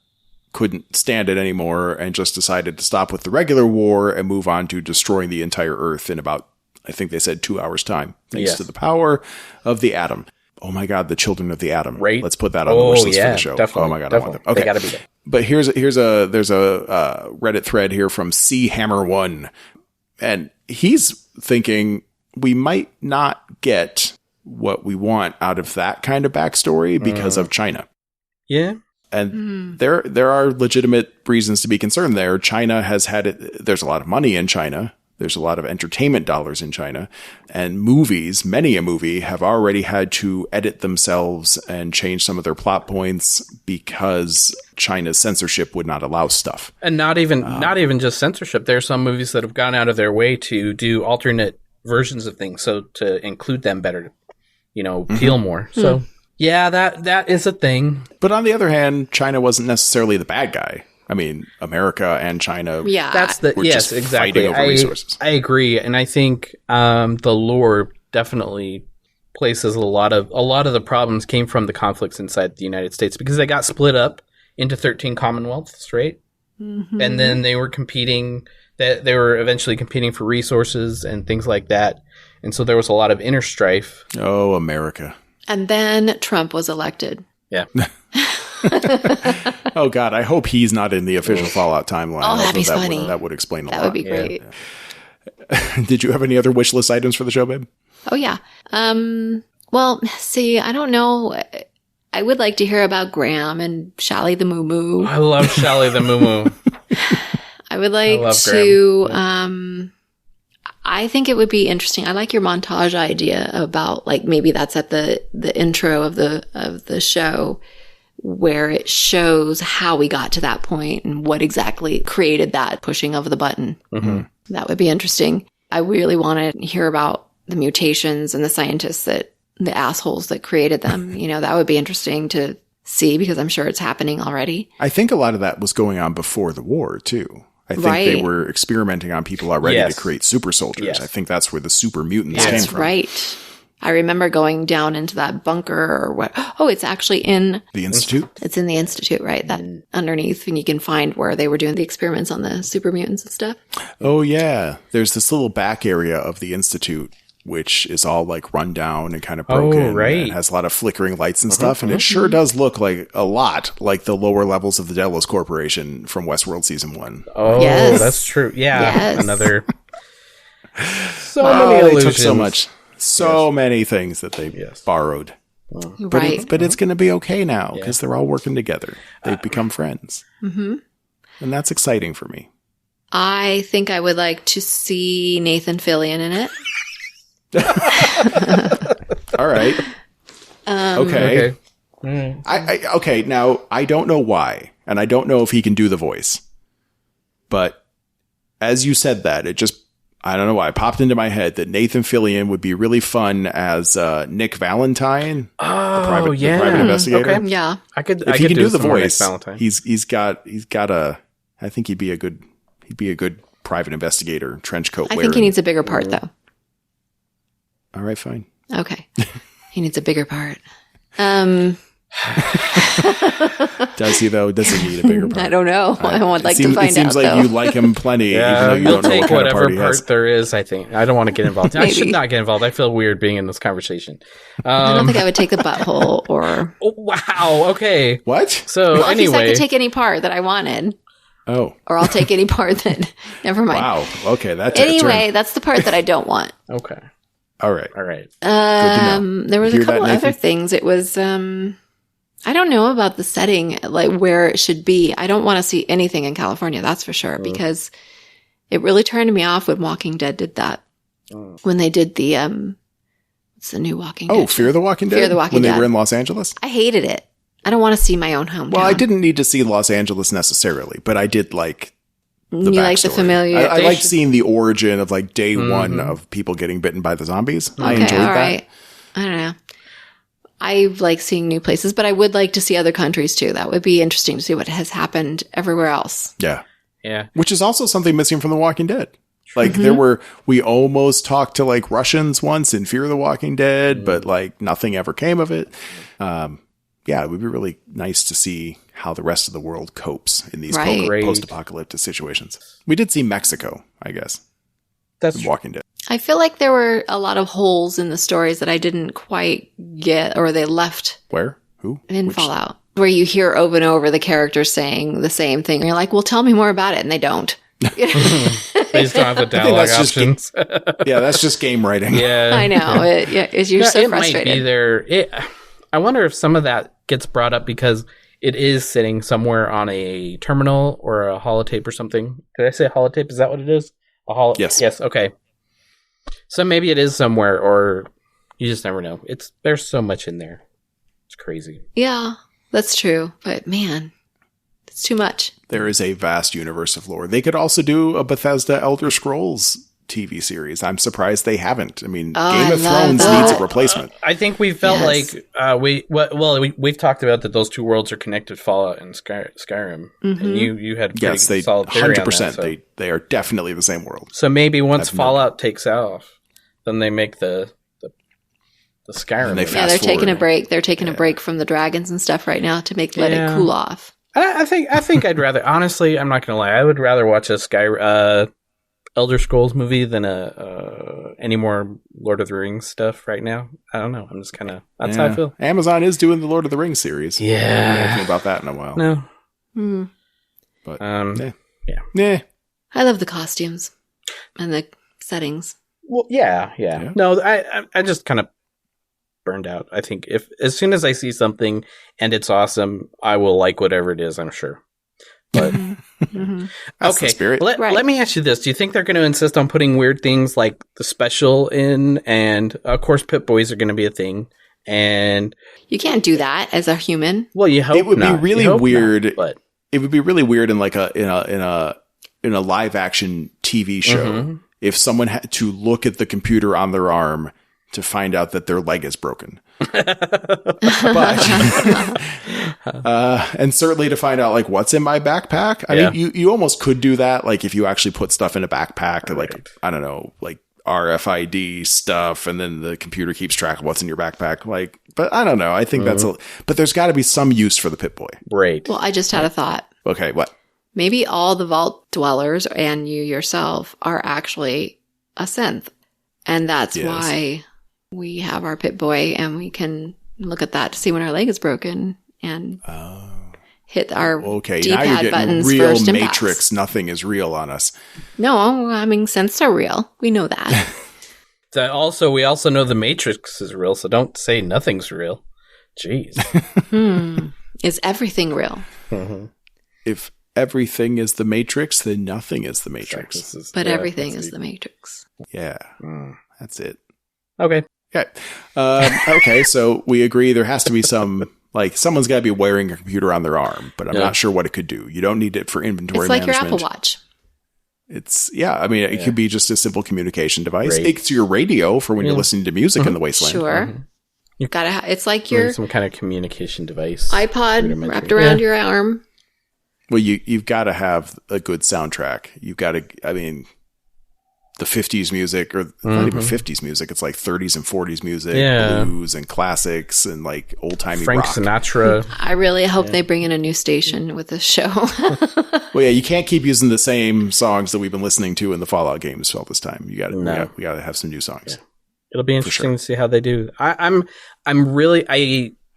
S1: couldn't stand it anymore and just decided to stop with the regular war and move on to destroying the entire Earth in about, I think they said 2 hours time, thanks to the power of the atom. Oh my God, the children of the atom.
S3: Right.
S1: Let's put that on the wish list for the show.
S3: Definitely,
S1: oh my God,
S3: definitely.
S1: I want them. Okay.
S3: They gotta be there.
S1: But there's a Reddit thread here from C Hammer 1, and he's thinking we might not get what we want out of that kind of backstory because of China.
S3: Yeah.
S1: And there are legitimate reasons to be concerned there. China has had it. There's a lot of money in China. There's a lot of entertainment dollars in China, and many a movie have already had to edit themselves and change some of their plot points because China's censorship would not allow stuff.
S3: And not even just censorship. There are some movies that have gone out of their way to do alternate versions of things, so to include them better, appeal more. So Yeah, that is a thing.
S1: But on the other hand, China wasn't necessarily the bad guy. I mean, America and China
S3: That's
S1: were just
S3: exactly.
S1: fighting over resources.
S3: I agree, and I think the lore definitely places a lot of the problems came from the conflicts inside the United States because they got split up into 13 commonwealths, right? Mm-hmm. And then they were competing. They were eventually competing for resources and things like that, and so there was a lot of inner strife.
S1: Oh, America!
S2: And then Trump was elected.
S3: Yeah.
S1: Oh God, I hope he's not in the official Fallout timeline.
S2: Oh, that'd be funny.
S1: That would explain a lot.
S2: That would be great.
S1: Yeah. Did you have any other wish list items for the show, babe?
S2: Oh yeah. Well, see, I don't know. I would like to hear about Graham and Shally the Moo Moo.
S3: I love Shally the Moo Moo.
S2: I would like to. I think it would be interesting. I like your montage idea about like maybe that's at the intro of the show where it shows how we got to that point and what exactly created that pushing of the button. Mm-hmm. That would be interesting. I really want to hear about the mutations and the scientists the assholes that created them. That would be interesting to see because I'm sure it's happening already.
S1: I think a lot of that was going on before the war too. I think they were experimenting on people already to create super soldiers. Yes. I think that's where the super mutants came from. That's
S2: right. I remember going down into that bunker or what. Oh, it's actually in
S1: the Institute.
S2: It's in the Institute, right? That underneath, and you can find where they were doing the experiments on the super mutants and stuff.
S1: Oh yeah, there's this little back area of the Institute which is all like run down and kind of broken.
S3: Oh, right.
S1: And has a lot of flickering lights and stuff. And it sure does look like a lot like the lower levels of the Delos Corporation from Westworld Season 1.
S3: Oh,
S2: yes.
S3: That's true. Yeah.
S2: Yes.
S3: Another. Many
S1: they
S3: illusions.
S1: took so much. So many things that they borrowed.
S2: Right.
S1: But it's going to be okay now because they're all working together. They've become friends. Mm-hmm. And that's exciting for me.
S2: I think I would like to see Nathan Fillion in it.
S1: All right. Okay.
S3: Mm.
S1: Okay. Now, I don't know why, and I don't know if he can do the voice. But as you said that, I don't know why, it popped into my head that Nathan Fillion would be really fun as Nick Valentine, the private investigator.
S2: Okay. Yeah.
S1: If he can do the voice, he's got I think he'd be a good private investigator, trench coat wearing.
S2: I think he needs a bigger part, though.
S1: All right, fine.
S2: Okay. He needs a bigger part.
S1: Does he, though? Does he need a bigger part?
S2: I don't know. I would like to find out,
S1: It seems like you like him plenty, even though you don't know what kind of part he has.
S3: Part there is, I think. I don't want to get involved. I should not get involved. I feel weird being in this conversation.
S2: I don't think I would take the butthole or...
S3: Oh, wow, okay.
S1: What?
S3: So, anyway...
S2: I could take any part that I wanted.
S1: Oh.
S2: Or I'll take any part that... Never mind.
S1: Wow. Okay,
S2: Anyway, that's the part that I don't want.
S3: Okay.
S1: All right.
S2: There was a couple other things. It was, I don't know about the setting, like where it should be. I don't want to see anything in California, that's for sure, because it really turned me off when Walking Dead did that. When they did the, what's the new Walking Dead?
S1: Oh, Fear the Walking Dead?
S2: Fear the Walking
S1: When
S2: Dead.
S1: they were in Los Angeles?
S2: I hated it. I don't want to see my own hometown.
S1: Well, I didn't need to see Los Angeles necessarily, but I did like the
S2: You like the familiar.
S1: I liked seeing the origin of like day one of people getting bitten by the zombies. I enjoyed that.
S2: Right. I don't know. I like seeing new places, but I would like to see other countries too. That would be interesting to see what has happened everywhere else.
S1: Yeah.
S3: Yeah.
S1: Which is also something missing from The Walking Dead. Like we almost talked to like Russians once in Fear the Walking Dead, but like nothing ever came of it. Yeah, it would be really nice to see how the rest of the world copes in these post-apocalyptic situations. We did see Mexico, I guess.
S3: That's
S1: Walking Dead.
S2: I feel like there were a lot of holes in the stories that I didn't quite get, or they left.
S1: Where? Who?
S2: In Fallout. Where you hear over and over the characters saying the same thing. And you're like, well, tell me more about it. And they don't.
S3: They just don't have the dialogue options.
S1: Yeah, that's just game writing.
S3: Yeah.
S2: I know. You're so frustrated.
S3: Might be there. I wonder if some of that gets brought up because it is sitting somewhere on a terminal or a holotape or something. Did I say holotape? Is that what it is?
S1: Yes.
S3: Yes. Okay. So maybe it is somewhere, or you just never know. There's so much in there. It's crazy.
S2: Yeah, that's true. But man, it's too much.
S1: There is a vast universe of lore. They could also do a Bethesda Elder Scrolls TV series. I'm surprised they haven't. I mean, Game of Thrones needs a replacement.
S3: I think we felt we've talked about that those two worlds are connected, Fallout and Skyrim. Mm-hmm. And you had pretty solid theory 100%.
S1: On that, so. They are definitely the same world.
S3: So maybe once Fallout takes off, then they make the Skyrim.
S2: They're taking a break. They're taking a break from the dragons and stuff right now to let it cool off.
S3: I think I'd rather, honestly, I'm not going to lie, I would rather watch a Elder Scrolls movie than any more Lord of the Rings stuff right now. I don't know. I'm just kind of, that's how I feel.
S1: Amazon is doing the Lord of the Rings series.
S3: Yeah.
S1: I haven't heard anything about that in a while.
S3: No.
S2: Mm.
S1: But,
S2: yeah. I love the costumes and the settings.
S3: Well, yeah. No, I just kind of burned out. I think as soon as I see something and it's awesome, I will like whatever it is, I'm sure. But okay, let me ask you this: do you think they're going to insist on putting weird things like the special in, and of course, Pip Boys are going to be a thing? And
S2: you can't do that as a human.
S3: Well, you hope
S1: it would
S3: not.
S1: Be really weird.
S3: But
S1: it would be really weird in like in a live action TV show if someone had to look at the computer on their arm to find out that their leg is broken. But, and certainly to find out like what's in my backpack. I mean, you almost could do that. Like if you actually put stuff in a backpack, like, I don't know, like RFID stuff, and then the computer keeps track of what's in your backpack. Like, but I don't know. I think but there's got to be some use for the Pip-Boy.
S3: Right.
S2: Well, I just had a thought.
S1: Okay. What?
S2: Maybe all the vault dwellers and you yourself are actually a synth. And that's why we have our Pip-Boy, and we can look at that to see when our leg is broken and hit our D-pad
S1: now you're getting
S2: buttons
S1: real
S2: for
S1: Matrix. Nothing is real on us.
S2: No, I mean, synths are real. We know that.
S3: We also know the Matrix is real, so don't say nothing's real. Jeez.
S2: Is everything real?
S3: Mm-hmm.
S1: If everything is the Matrix, then nothing is the Matrix.
S2: But everything is the Matrix.
S1: Yeah, that's it.
S3: Okay.
S1: Okay, so we agree there has to be some, like, someone's got to be wearing a computer on their arm, but I'm not sure what it could do. You don't need it for inventory management.
S2: It's like your Apple Watch.
S1: It could be just a simple communication device. Right. It's your radio for when you're listening to music in the wasteland.
S2: Sure. You gotta it's like your
S3: some kind of communication device.
S2: iPod wrapped around your arm.
S1: Well, you've got to have a good soundtrack. You've got to, I mean, the 50s music, or not even 50s music. It's like 30s and 40s music, blues and classics and like old-timey
S3: Frank
S1: rock.
S3: Sinatra.
S2: I really hope they bring in a new station with this show.
S1: Well, you can't keep using the same songs that we've been listening to in the Fallout games all this time. We got to have some new songs. Yeah.
S3: It'll be interesting to see how they do.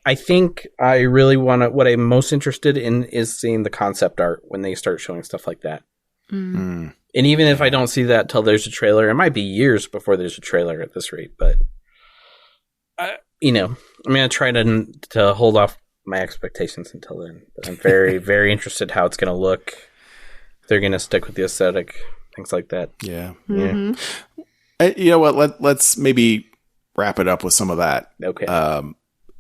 S3: I think I really want to, what I'm most interested in is seeing the concept art when they start showing stuff like that. And even if I don't see that till there's a trailer, it might be years before there's a trailer at this rate. But, I'm going to try to hold off my expectations until then. But I'm very, very interested how it's going to look. If they're going to stick with the aesthetic, things like that.
S1: Yeah. Mm-hmm. Yeah. You know what? Let's maybe wrap it up with some of that.
S3: Okay.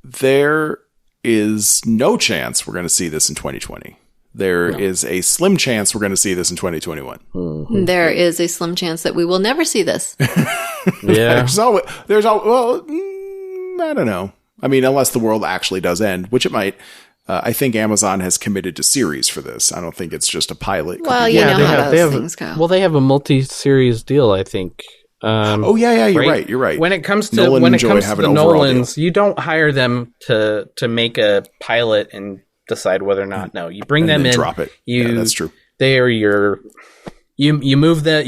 S1: There is no chance we're going to see this in 2020. There is a slim chance we're going to see this in 2021.
S2: Mm-hmm. There is a slim chance that we will never see this.
S1: Yeah. Well, I don't know. I mean, unless the world actually does end, which it might. I think Amazon has committed to series for this. I don't think it's just a pilot.
S2: Well, you know how those things go.
S3: Well, they have a multi-series deal, I think.
S1: You're right.
S3: When it comes to the Nolans, you don't hire them to make a pilot and decide whether or not. No, you bring them in,
S1: drop it. That's true.
S3: They are you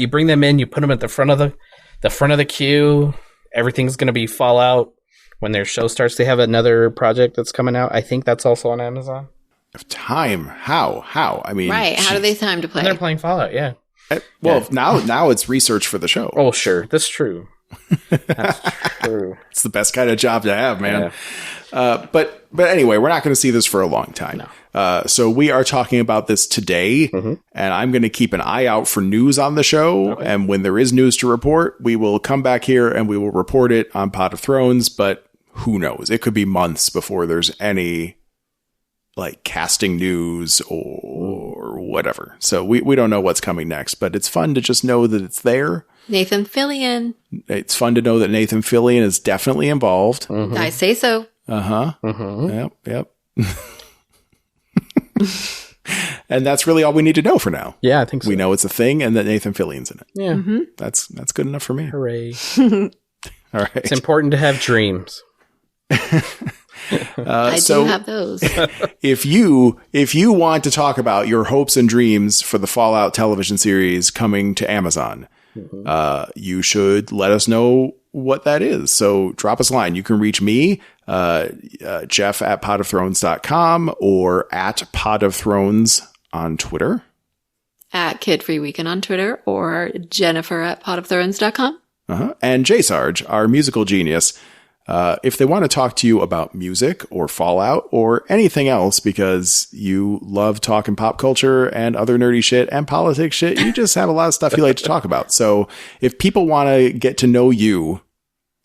S3: bring them in, you put them at the front of the queue. Everything's going to be Fallout. When their show starts, they have another project that's coming out. I think that's also on Amazon.
S1: Time? How? I mean,
S2: right? How do they time to play?
S3: They're playing Fallout. Yeah.
S1: Now it's research for the show.
S3: Oh, sure. That's true. That's true.
S1: It's the best kind of job to have, man. Yeah. But anyway, we're not going to see this for a long time.
S3: No.
S1: So we are talking about this today, and I'm going to keep an eye out for news on the show. Okay. And when there is news to report, we will come back here and we will report it on Pot of Thrones. But who knows? It could be months before there's any like casting news or whatever. So we don't know what's coming next, but it's fun to just know that it's there.
S2: Nathan Fillion.
S1: It's fun to know that Nathan Fillion is definitely involved.
S2: Mm-hmm. I say so.
S1: Uh-huh. Mm-hmm. Yep. And that's really all we need to know for now.
S3: Yeah, I think so.
S1: We know it's a thing and that Nathan Fillion's in it.
S3: Yeah. Mm-hmm.
S1: That's good enough for me.
S3: Hooray.
S1: All right.
S3: It's important to have dreams.
S2: I do have those.
S1: If you want to talk about your hopes and dreams for the Fallout television series coming to Amazon, you should let us know what that is. So drop us a line. You can reach me, Jeff at podofthrones.com or at podofthrones on Twitter.
S2: At Kid Free Weekend on Twitter or Jennifer at podofthrones.com.
S1: And J Sarge, our musical genius. If they want to talk to you about music or Fallout or anything else because you love talking pop culture and other nerdy shit and politics shit, you just have a lot of stuff you like to talk about. So if people want to get to know you,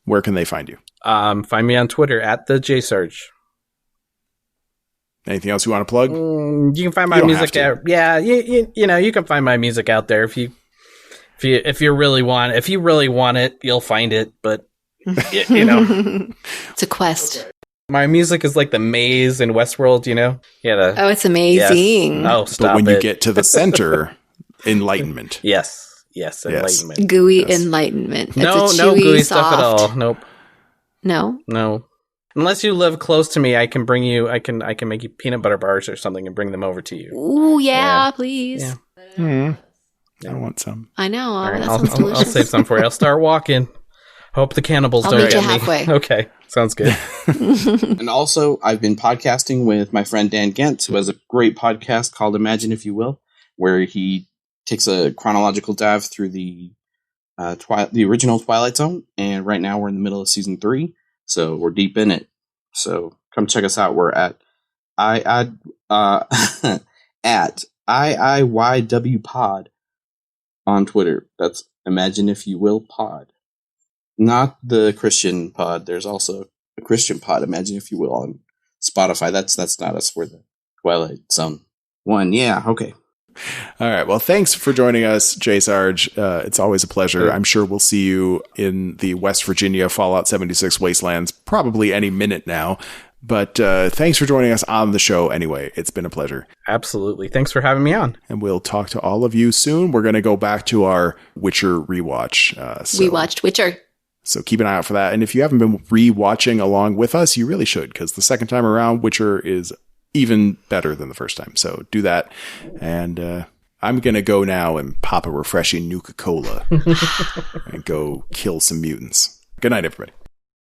S1: where can they find you?
S3: Find me on Twitter at the JSarge.
S1: Anything else you want to plug?
S3: You can find my music out. Yeah, you know, you can find my music out there if you really want it, you'll find it. But you know,
S2: it's a quest.
S3: My music is like the maze in Westworld. You know,
S2: oh, it's amazing.
S3: Yes. Oh, stop!
S1: But when you get to the center, enlightenment.
S3: Yes, enlightenment.
S2: Gooey enlightenment.
S3: No gooey stuff at all. Nope.
S2: No.
S3: Unless you live close to me, I can bring you. I can make you peanut butter bars or something and bring them over to you.
S2: Ooh, yeah. Please.
S1: Yeah. I want some.
S2: I know.
S3: Right, that sounds delicious. I'll save some for you. I'll start walking. Hope the cannibals don't get me.
S2: Halfway.
S3: Okay, sounds good.
S4: And also, I've been podcasting with my friend Dan Gentz, who has a great podcast called Imagine If You Will, where he takes a chronological dive through the original Twilight Zone. And right now we're in the middle of season 3, so we're deep in it. So come check us out. We're at at IIYW Pod on Twitter. That's Imagine If You Will Pod. Not the Christian pod. There's also a Christian pod, Imagine If You Will, on Spotify. That's not us. We're the Twilight Zone one. Yeah, okay.
S1: All right. Well, thanks for joining us, J Sarge. It's always a pleasure. I'm sure we'll see you in the West Virginia Fallout 76 wastelands probably any minute now. But thanks for joining us on the show anyway. It's been a pleasure.
S3: Absolutely. Thanks for having me on.
S1: And we'll talk to all of you soon. We're going to go back to our Witcher rewatch.
S2: We watched Witcher.
S1: So keep an eye out for that. And if you haven't been rewatching along with us, you really should, because the second time around, Witcher is even better than the first time. So do that. And I'm going to go now and pop a refreshing Nuka-Cola and go kill some mutants. Good night, everybody.